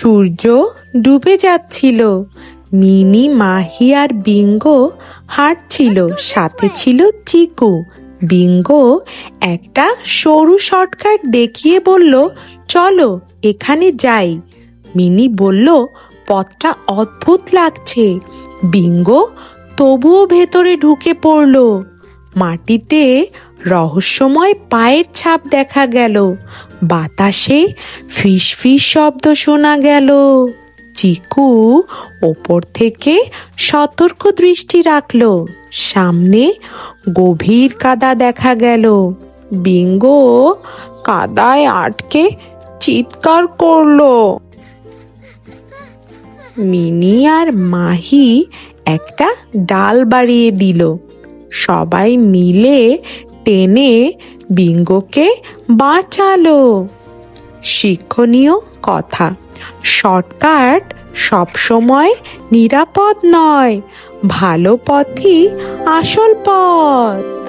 সূর্য ডুবে যাচ্ছিল। মিনি, মাহি আর বিঙ্গো হাঁটছিল, সাথে ছিল চিকু। বিঙ্গো একটা সরু শর্টকাট দেখিয়ে বলল, চলো এখানে যাই। মিনি বলল, পথটা অদ্ভুত লাগছে। বিঙ্গো তবুও ভেতরে ঢুকে পড়ল। মাটিতে রহস্যময় পায়ের ছাপ দেখা গেল। বাতাসে ফিস ফিস শব্দ শোনা গেল। চিকু ওপর থেকে সতর্ক দৃষ্টি রাখল। সামনে গভীর কাদা দেখা গেল। বিঙ্গো কাদায় আটকে চিৎকার করলো। মিনি আর মাহি একটা ডাল বাড়িয়ে দিল। সবাই মিলে টেনে বিঙ্গোকে বাঁচালো। শিক্ষণীয় কথা, শর্টকাট সবসময় নিরাপদ নয়, ভালো পথই আসল পথ।